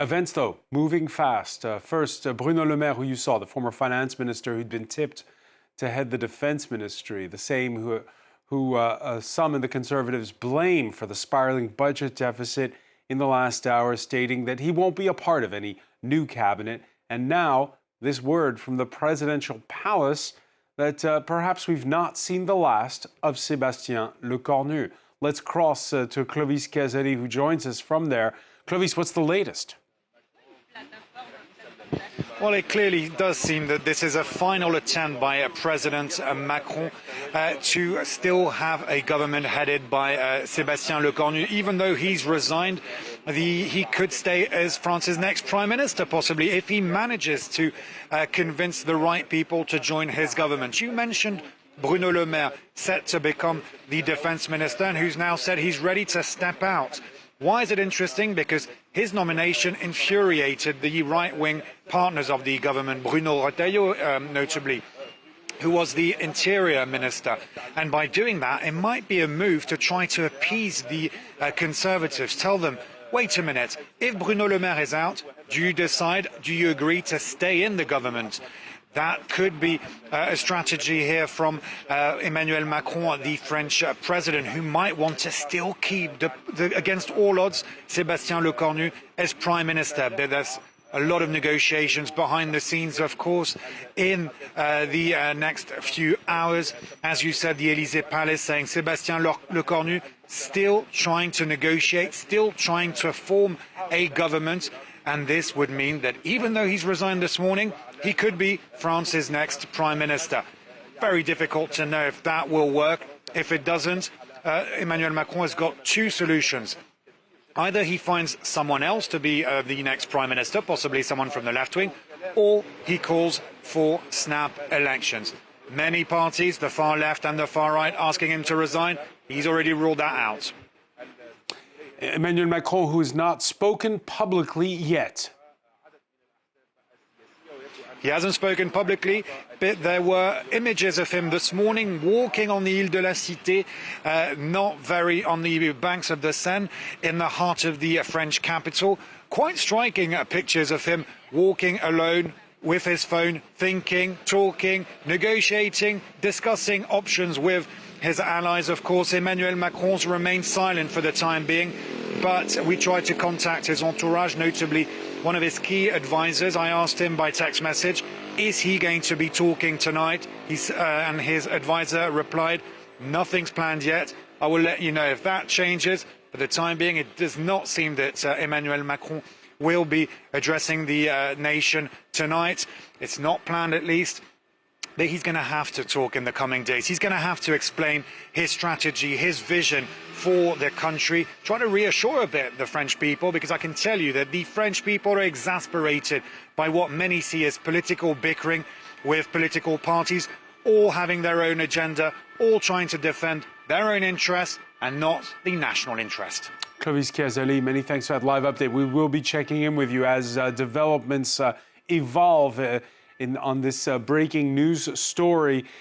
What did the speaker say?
Events, though, moving fast. First, Bruno Le Maire, who you saw, the former finance minister who'd been tipped to head the defense ministry, the same who some in the Conservatives blame for the spiraling budget deficit in the last hour, stating that he won't be a part of any new cabinet. And now, this word from the presidential palace that perhaps we've not seen the last of Sebastien Lecornu. Let's cross to Clovis Casali, who joins us from there. Clovis, what's the latest? Well, it clearly does seem that this is a final attempt by President Macron to still have a government headed by Sebastien Lecornu. Even though he's resigned, he could stay as France's next Prime Minister, possibly, if he manages to convince the right people to join his government. You mentioned Bruno Le Maire, set to become the defense minister, and who's now said he's ready to step out. Why is it interesting? Because his nomination infuriated the right-wing partners of the government, Bruno Deatails, notably, who was the interior minister. And by doing that, it might be a move to try to appease the Conservatives. Tell them, wait a minute, if Bruno Le Maire is out, do you agree to stay in the government? That could be a strategy here from Emmanuel Macron, the French president, who might want to still keep, against all odds, Sebastien Lecornu as prime minister. But there's a lot of negotiations behind the scenes, of course, in the next few hours. As you said, the Élysée Palace saying Sebastien Lecornu still trying to negotiate, still trying to form a government. And this would mean that even though he's resigned this morning, he could be France's next prime minister. Very difficult to know if that will work. If it doesn't, Emmanuel Macron has got two solutions. Either he finds someone else to be the next prime minister, possibly someone from the left wing, or he calls for snap elections. Many parties, the far left and the far right, asking him to resign. He's already ruled that out. Emmanuel Macron, who has not spoken publicly yet. He hasn't spoken publicly, but there were images of him this morning walking on the Ile de la Cité, not very on the banks of the Seine, in the heart of the French capital. Quite striking pictures of him walking alone with his phone, thinking, talking, negotiating, discussing options with his allies. Of course, Emmanuel Macron's remained silent for the time being, but we tried to contact his entourage, notably one of his key advisors. I asked him by text message, is he going to be talking tonight? And his advisor replied, nothing's planned yet. I will let you know if that changes. For the time being, it does not seem that Emmanuel Macron will be addressing the nation tonight. It's not planned, at least. That he's going to have to talk in the coming days. He's going to have to explain his strategy, his vision for the country, try to reassure a bit the French people, because I can tell you that the French people are exasperated by what many see as political bickering with political parties, all having their own agenda, all trying to defend their own interests and not the national interest. Clovis Casali, many thanks for that live update. We will be checking in with you as developments evolve on this breaking news story.